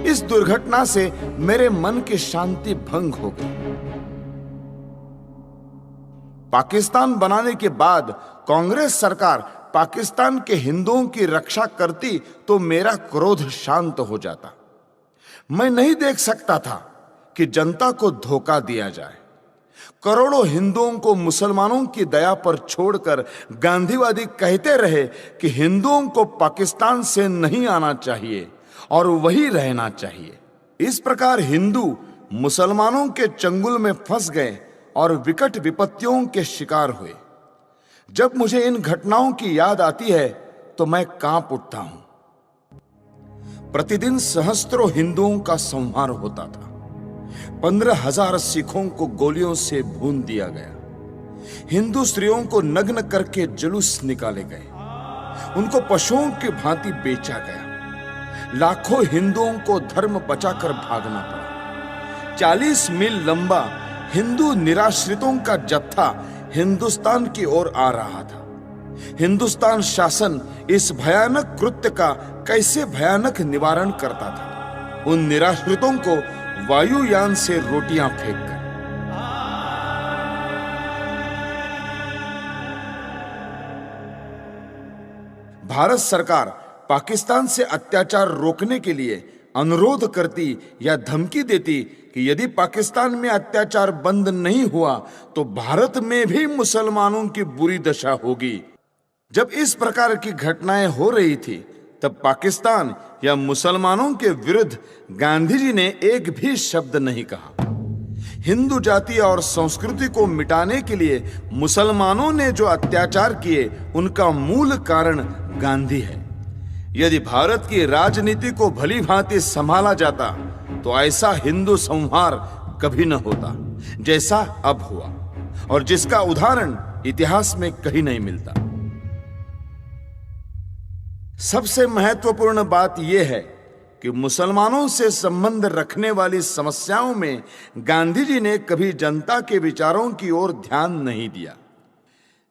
इस दुर्घटना से मेरे मन की शांति भंग हो गई। पाकिस्तान बनाने के बाद कांग्रेस सरकार पाकिस्तान के हिंदुओं की रक्षा करती तो मेरा क्रोध शांत हो जाता। मैं नहीं देख सकता था कि जनता को धोखा दिया जाए। करोड़ों हिंदुओं को मुसलमानों की दया पर छोड़कर गांधीवादी कहते रहे कि हिंदुओं को पाकिस्तान से नहीं आना चाहिए और वही रहना चाहिए। इस प्रकार हिंदू मुसलमानों के चंगुल में फंस गए और विकट विपत्तियों के शिकार हुए। जब मुझे इन घटनाओं की याद आती है तो मैं कांप उठता हूं। प्रतिदिन सहस्त्रों हिंदुओं का संहार होता था। 15,000 सिखों को गोलियों से भून दिया गया। हिंदू स्त्रियों को नग्न करके जुलूस निकाले गए। उनको पशुओं की भांति बेचा गया। लाखों हिंदुओं को धर्म बचाकर भागना पड़ा। 40 मील लंबा हिंदू निराश्रितों का जत्था हिंदुस्तान की ओर आ रहा था। हिंदुस्तान शासन इस भयानक कृत्य का कैसे भयानक निवारण करता था। उन निराश्रितों को वायुयान से रोटियां फेंककर। भारत सरकार पाकिस्तान से अत्याचार रोकने के लिए अनुरोध करती या धमकी देती कि यदि पाकिस्तान में अत्याचार बंद नहीं हुआ तो भारत में भी मुसलमानों की बुरी दशा होगी। जब इस प्रकार की घटनाएं हो रही थी तब पाकिस्तान या मुसलमानों के विरुद्ध गांधी जी ने एक भी शब्द नहीं कहा। हिंदू जाति और संस्कृति को मिटाने के लिए मुसलमानों ने जो अत्याचार किए उनका मूल कारण गांधी है। यदि भारत की राजनीति को भली भांति संभाला जाता तो ऐसा हिंदू संहार कभी न होता जैसा अब हुआ, और जिसका उदाहरण इतिहास में कहीं नहीं मिलता। सबसे महत्वपूर्ण बात यह है कि मुसलमानों से संबंध रखने वाली समस्याओं में गांधी जी ने कभी जनता के विचारों की ओर ध्यान नहीं दिया।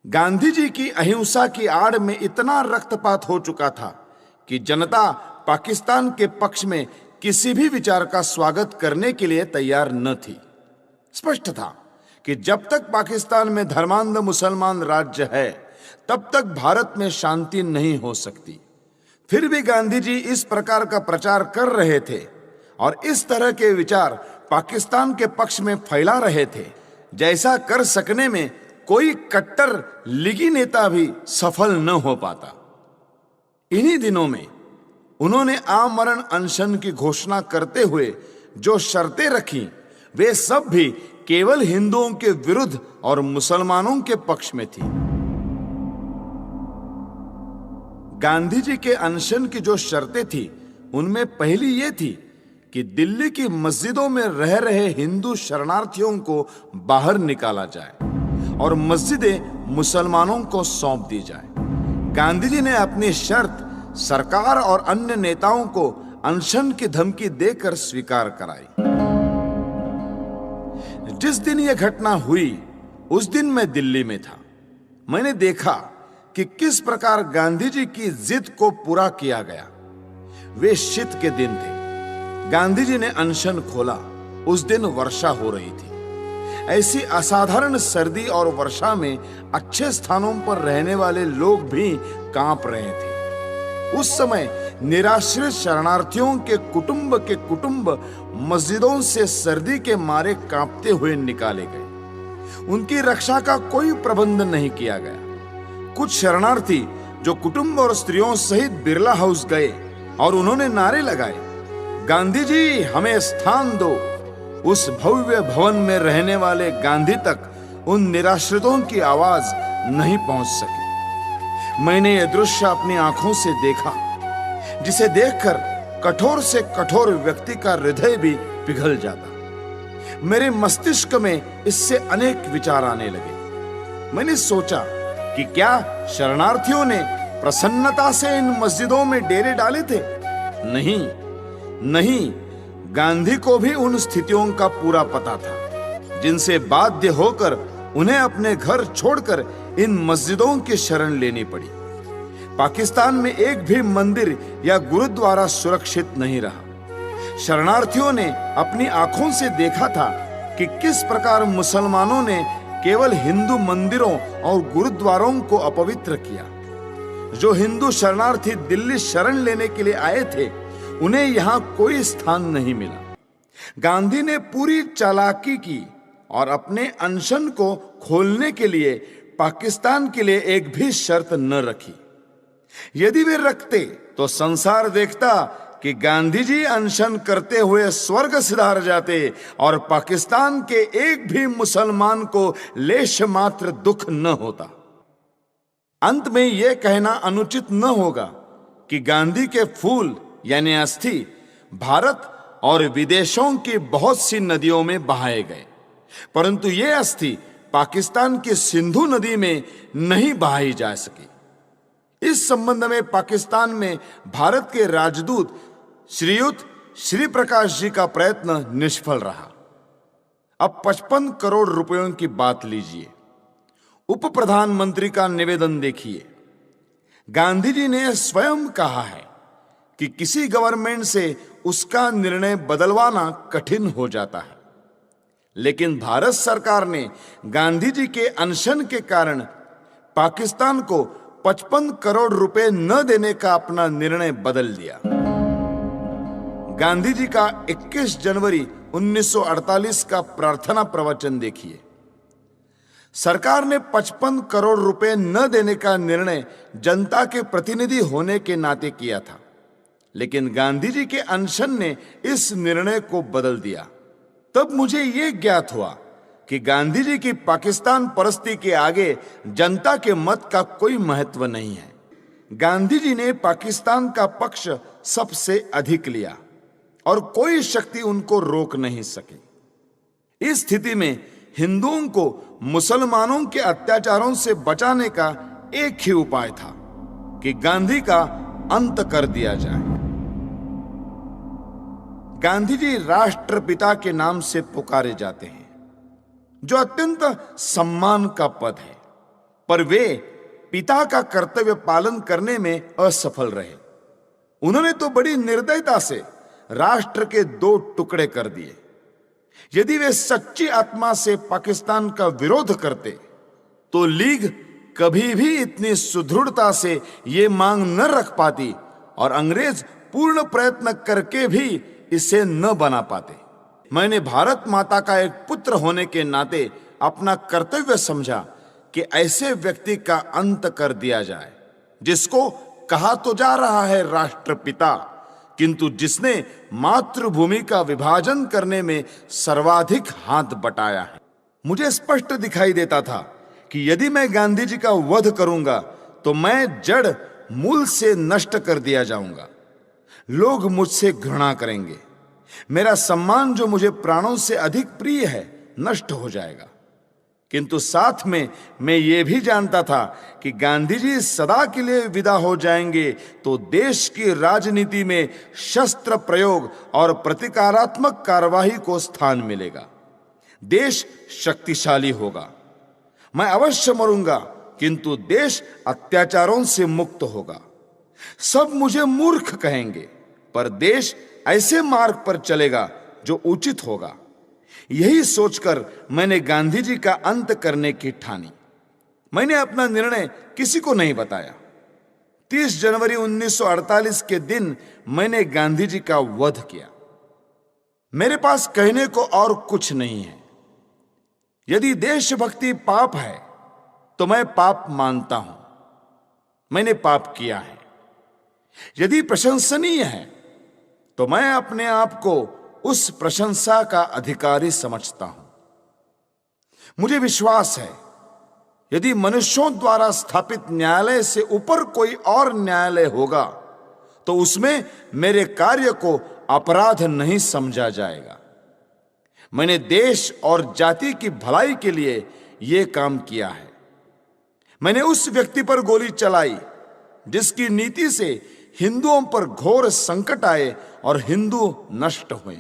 गांधी जी की अहिंसा की आड़ में इतना रक्तपात हो चुका था कि जनता पाकिस्तान के पक्ष में किसी भी विचार का स्वागत करने के लिए तैयार न थी। स्पष्ट था कि जब तक पाकिस्तान में धर्मांध मुसलमान राज्य है, तब तक भारत में शांति नहीं हो सकती। फिर भी गांधी जी इस प्रकार का प्रचार कर रहे थे और इस तरह के विचार पाकिस्तान के पक्ष में फैला रहे थे, जैसा कर सकने में कोई कट्टर लीगी नेता भी सफल न हो पाता। इन्हीं दिनों में उन्होंने आमरण अनशन की घोषणा करते हुए जो शर्तें रखी, वे सब भी केवल हिंदुओं के विरुद्ध और मुसलमानों के पक्ष में थी। गांधी जी के अनशन की जो शर्तें थी, उनमें पहली ये थी कि दिल्ली की मस्जिदों में रह रहे हिंदू शरणार्थियों को बाहर निकाला जाए और मस्जिदें मुसलमानों को सौंप दी जाए। गांधी जी ने अपनी शर्त सरकार और अन्य नेताओं को अनशन की धमकी देकर स्वीकार कराई। जिस दिन यह घटना हुई, उस दिन मैं दिल्ली में था। मैंने देखा कि किस प्रकार गांधी जी की जिद को पूरा किया गया। वे शीत के दिन थे। गांधी जी ने अनशन खोला। उस दिन वर्षा हो रही थी। ऐसी असाधारण सर्दी और वर्षा में अच्छे स्थानों पर रहने वाले लोग भी कांप रहे थे। उस समय निराश्रित शरणार्थियों के कुटुंब मस्जिदों से सर्दी के मारे कांपते हुए निकाले गए। उनकी रक्षा का कोई प्रबंध नहीं किया गया। कुछ शरणार्थी जो कुटुंब और स्त्रियों सहित बिरला हाउस गए और उन्होंने नारे लगाए, गांधी जी हमें स्थान दो। उस भव्य भवन में रहने वाले गांधी तक उन निराश्रितों की आवाज नहीं पहुंच सकी। मैंने यह दृश्य अपनी आंखों से देखा, जिसे देखकर कठोर से कठोर व्यक्ति का हृदय भी पिघल जाता। मेरे मस्तिष्क में इससे अनेक विचार आने लगे। मैंने सोचा कि क्या शरणार्थियों ने प्रसन्नता से इन मस्जिदों में डेरे डाले थे? नहीं, गांधी को भी उन स्थितियों का पूरा पता था, जिनसे बाध्य होकर उन्हें अपने घर छोड़कर इन मस्जिदों की शरण लेनी पड़ी। पाकिस्तान में एक भी मंदिर या गुरुद्वारा सुरक्षित नहीं रहा। शरणार्थियों ने अपनी आंखों से देखा था कि किस प्रकार मुसलमानों ने केवल हिंदू मंदिरों और गुरुद्वारों को अपवित्र किया। जो हिंदू शरणार्थी दिल्ली शरण लेने के लिए आए थे, उन्हें यहां कोई स्थान नहीं मिला। गांधी ने पूरी चालाकी की और अपने अनशन को खोलने के लिए पाकिस्तान के लिए एक भी शर्त न रखी। यदि वे रखते तो संसार देखता कि गांधी जी अनशन करते हुए स्वर्ग सिधार जाते और पाकिस्तान के एक भी मुसलमान को लेश मात्र दुख न होता। अंत में यह कहना अनुचित न होगा कि गांधी के फूल यानी अस्थि भारत और विदेशों की बहुत सी नदियों में बहाए गए, परंतु यह अस्थि पाकिस्तान की सिंधु नदी में नहीं बहाई जा सकी। इस संबंध में पाकिस्तान में भारत के राजदूत श्रीयुत श्री प्रकाश जी का प्रयत्न निष्फल रहा। अब 55 करोड़ रुपयों की बात लीजिए। उप प्रधानमंत्री का निवेदन देखिए। गांधी जी ने स्वयं कहा है कि किसी गवर्नमेंट से उसका निर्णय बदलवाना कठिन हो जाता है, लेकिन भारत सरकार ने गांधी जी के अनशन के कारण पाकिस्तान को 55 करोड़ रुपए न देने का अपना निर्णय बदल दिया। गांधी जी का 21 जनवरी 1948 का प्रार्थना प्रवचन देखिए। सरकार ने 55 करोड़ रुपए न देने का निर्णय जनता के प्रतिनिधि होने के नाते किया था, लेकिन गांधी जी के अनशन ने इस निर्णय को बदल दिया। तब मुझे यह ज्ञात हुआ कि गांधी जी की पाकिस्तान परस्ती के आगे जनता के मत का कोई महत्व नहीं है। गांधी जी ने पाकिस्तान का पक्ष सबसे अधिक लिया और कोई शक्ति उनको रोक नहीं सकी। इस स्थिति में हिंदुओं को मुसलमानों के अत्याचारों से बचाने का एक ही उपाय था कि गांधी का अंत कर दिया जाए। गांधी जी राष्ट्रपिता के नाम से पुकारे जाते हैं, जो अत्यंत सम्मान का पद है, पर वे पिता का कर्तव्य पालन करने में असफल रहे। उन्होंने तो बड़ी निर्दयता से राष्ट्र के 2 टुकड़े कर दिए। यदि वे सच्ची आत्मा से पाकिस्तान का विरोध करते तो लीग कभी भी इतनी सुदृढ़ता से ये मांग न रख पाती और अंग्रेज पूर्ण प्रयत्न करके भी इसे न बना पाते। मैंने भारत माता का एक पुत्र होने के नाते अपना कर्तव्य समझा कि ऐसे व्यक्ति का अंत कर दिया जाए जिसको कहा तो जा रहा है राष्ट्रपिता, किंतु जिसने मातृभूमि का विभाजन करने में सर्वाधिक हाथ बटाया है। मुझे स्पष्ट दिखाई देता था कि यदि मैं गांधी जी का वध करूंगा तो मैं जड़ मूल से नष्ट कर दिया जाऊंगा। लोग मुझसे घृणा करेंगे, मेरा सम्मान जो मुझे प्राणों से अधिक प्रिय है नष्ट हो जाएगा। किंतु साथ में मैं ये भी जानता था कि गांधी जी सदा के लिए विदा हो जाएंगे तो देश की राजनीति में शस्त्र प्रयोग और प्रतिकारात्मक कार्यवाही को स्थान मिलेगा। देश शक्तिशाली होगा। मैं अवश्य मरूंगा किंतु देश अत्याचारों से मुक्त होगा। सब मुझे मूर्ख कहेंगे पर देश ऐसे मार्ग पर चलेगा जो उचित होगा। यही सोचकर मैंने गांधी जी का अंत करने की ठानी। मैंने अपना निर्णय किसी को नहीं बताया। 30 जनवरी 1948 के दिन मैंने गांधी जी का वध किया। मेरे पास कहने को और कुछ नहीं है। यदि देशभक्ति पाप है तो मैं पाप मानता हूं, मैंने पाप किया है। यदि प्रशंसनीय है तो मैं अपने आप को उस प्रशंसा का अधिकारी समझता हूं। मुझे विश्वास है यदि मनुष्यों द्वारा स्थापित न्यायालय से ऊपर कोई और न्यायालय होगा तो उसमें मेरे कार्य को अपराध नहीं समझा जाएगा। मैंने देश और जाति की भलाई के लिए यह काम किया है। मैंने उस व्यक्ति पर गोली चलाई जिसकी नीति से हिंदुओं पर घोर संकट आए और हिंदू नष्ट हुए।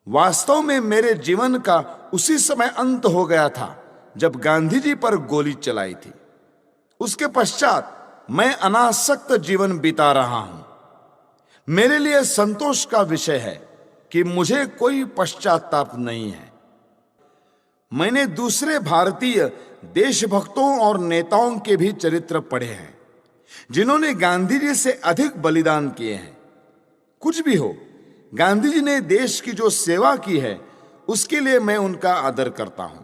वास्तव में मेरे जीवन का उसी समय अंत हो गया था जब गांधी जी पर गोली चलाई थी। उसके पश्चात मैं अनासक्त जीवन बिता रहा हूं। मेरे लिए संतोष का विषय है कि मुझे कोई पश्चाताप नहीं है। मैंने दूसरे भारतीय देशभक्तों और नेताओं के भी चरित्र पढ़े हैं जिन्होंने गांधी जी से अधिक बलिदान किए हैं। कुछ भी हो, गांधी जी ने देश की जो सेवा की है उसके लिए मैं उनका आदर करता हूं।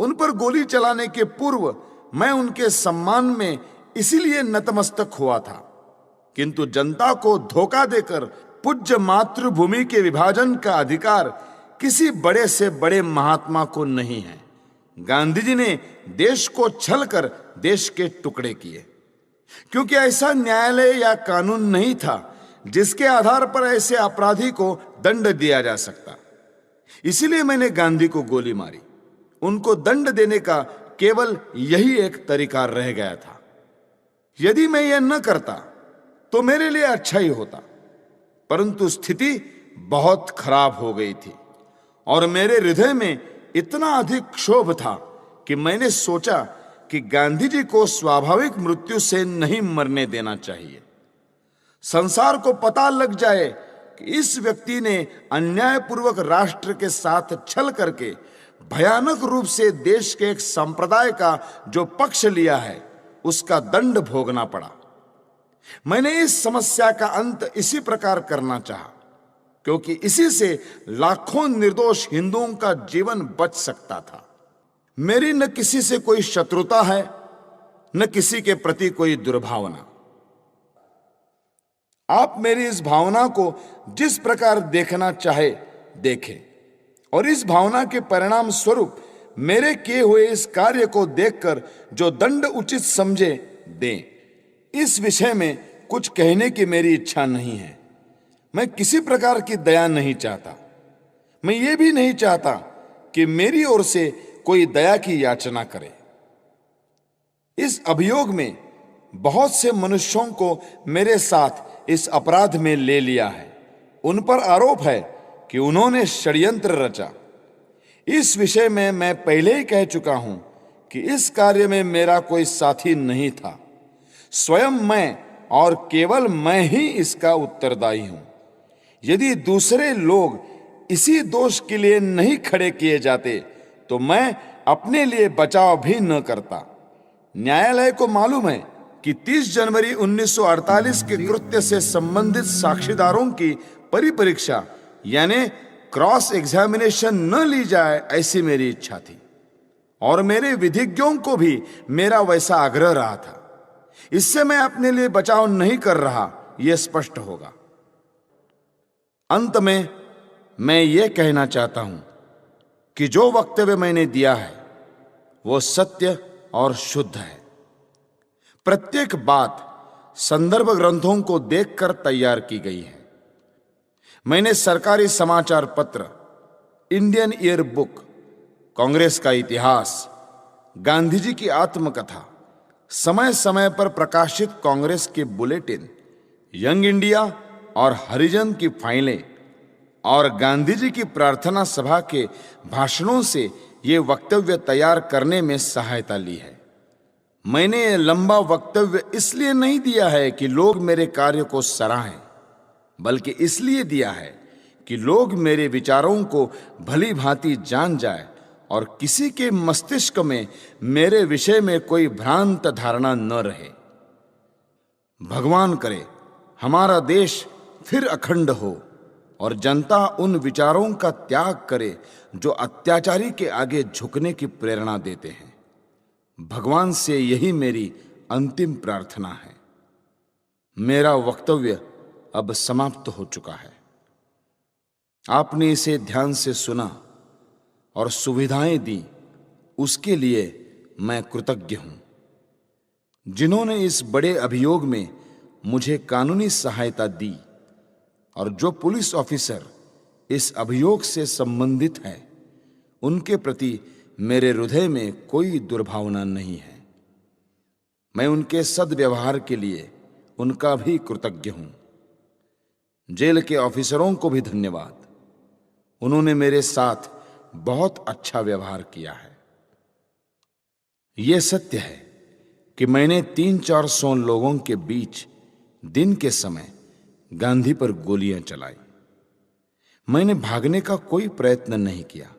उन पर गोली चलाने के पूर्व मैं उनके सम्मान में इसीलिए नतमस्तक हुआ था, किंतु जनता को धोखा देकर पूज्य मातृभूमि के विभाजन का अधिकार किसी बड़े से बड़े महात्मा को नहीं है। गांधी जी ने देश को छल कर देश के टुकड़े किए, क्योंकि ऐसा न्यायालय या कानून नहीं था जिसके आधार पर ऐसे अपराधी को दंड दिया जा सकता। इसीलिए मैंने गांधी को गोली मारी। उनको दंड देने का केवल यही एक तरीका रह गया था। यदि मैं यह न करता तो मेरे लिए अच्छा ही होता, परंतु स्थिति बहुत खराब हो गई थी और मेरे हृदय में इतना अधिक क्षोभ था कि मैंने सोचा कि गांधी जी को स्वाभाविक मृत्यु से नहीं मरने देना चाहिए। संसार को पता लग जाए कि इस व्यक्ति ने अन्यायपूर्वक राष्ट्र के साथ छल करके भयानक रूप से देश के एक संप्रदाय का जो पक्ष लिया है उसका दंड भोगना पड़ा। मैंने इस समस्या का अंत इसी प्रकार करना चाहा, क्योंकि इसी से लाखों निर्दोष हिंदुओं का जीवन बच सकता था। मेरी न किसी से कोई शत्रुता है, न किसी के प्रति कोई दुर्भावना। आप मेरी इस भावना को जिस प्रकार देखना चाहे देखें और इस भावना के परिणाम स्वरूप मेरे किए हुए इस कार्य को देखकर जो दंड उचित समझे दें। इस विषय में कुछ कहने की मेरी इच्छा नहीं है। मैं किसी प्रकार की दया नहीं चाहता। मैं ये भी नहीं चाहता कि मेरी ओर से कोई दया की याचना करे। इस अभियोग में बहुत से मनुष्यों को मेरे साथ इस अपराध में ले लिया है। उन पर आरोप है कि उन्होंने षड्यंत्र रचा। इस विषय में मैं पहले ही कह चुका हूं कि इस कार्य में मेरा कोई साथी नहीं था। स्वयं मैं और केवल मैं ही इसका उत्तरदायी हूं। यदि दूसरे लोग इसी दोष के लिए नहीं खड़े किए जाते तो मैं अपने लिए बचाव भी न करता। न्यायालय को मालूम है कि 30 जनवरी 1948 के कृत्य से संबंधित साक्षीदारों की परिपरीक्षा यानी क्रॉस एग्जामिनेशन न ली जाए, ऐसी मेरी इच्छा थी और मेरे विधिज्ञों को भी मेरा वैसा आग्रह रहा था। इससे मैं अपने लिए बचाव नहीं कर रहा, यह स्पष्ट होगा। अंत में मैं यह कहना चाहता हूं कि जो वक्तव्य मैंने दिया है वो सत्य और शुद्ध है। प्रत्येक बात संदर्भ ग्रंथों को देखकर तैयार की गई है। मैंने सरकारी समाचार पत्र, इंडियन ईयर बुक, कांग्रेस का इतिहास, गांधी जी की आत्मकथा, समय समय पर प्रकाशित कांग्रेस के बुलेटिन, यंग इंडिया और हरिजन की फाइलें और गांधी जी की प्रार्थना सभा के भाषणों से ये वक्तव्य तैयार करने में सहायता ली है। मैंने ये लंबा वक्तव्य इसलिए नहीं दिया है कि लोग मेरे कार्य को सराहें, बल्कि इसलिए दिया है कि लोग मेरे विचारों को भली भांति जान जाए और किसी के मस्तिष्क में मेरे विषय में कोई भ्रांत धारणा न रहे। भगवान करे हमारा देश फिर अखंड हो और जनता उन विचारों का त्याग करे जो अत्याचारी के आगे झुकने की प्रेरणा देते हैं। भगवान से यही मेरी अंतिम प्रार्थना है। मेरा वक्तव्य अब समाप्त हो चुका है। आपने इसे ध्यान से सुना और सुविधाएं दी, उसके लिए मैं कृतज्ञ हूं। जिन्होंने इस बड़े अभियोग में मुझे कानूनी सहायता दी और जो पुलिस ऑफिसर इस अभियोग से संबंधित है, उनके प्रति मेरे हृदय में कोई दुर्भावना नहीं है। मैं उनके सद्व्यवहार के लिए उनका भी कृतज्ञ हूं। जेल के ऑफिसरों को भी धन्यवाद। उन्होंने मेरे साथ बहुत अच्छा व्यवहार किया है। यह सत्य है कि मैंने 300-400 लोगों के बीच दिन के समय गांधी पर गोलियां चलाई। मैंने भागने का कोई प्रयत्न नहीं किया।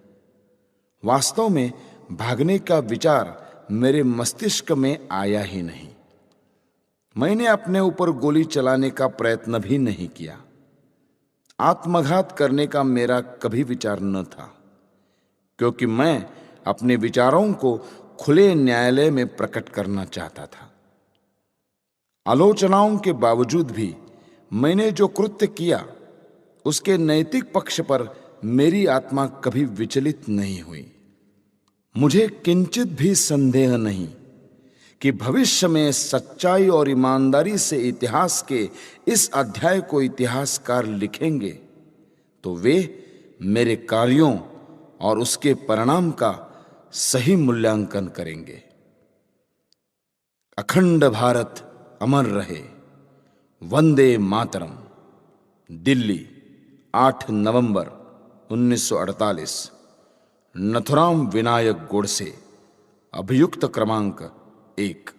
वास्तव में भागने का विचार मेरे मस्तिष्क में आया ही नहीं। मैंने अपने ऊपर गोली चलाने का प्रयत्न भी नहीं किया। आत्मघात करने का मेरा कभी विचार न था, क्योंकि मैं अपने विचारों को खुले न्यायालय में प्रकट करना चाहता था। आलोचनाओं के बावजूद भी मैंने जो कृत्य किया, उसके नैतिक पक्ष पर मेरी आत्मा कभी विचलित नहीं हुई। मुझे किंचित भी संदेह नहीं कि भविष्य में सच्चाई और ईमानदारी से इतिहास के इस अध्याय को इतिहासकार लिखेंगे तो वे मेरे कार्यों और उसके परिणाम का सही मूल्यांकन करेंगे। अखंड भारत अमर रहे। वंदे मातरम। दिल्ली, 8 नवंबर 1948। नथुराम विनायक गोडसे, अभियुक्त क्रमांक 1।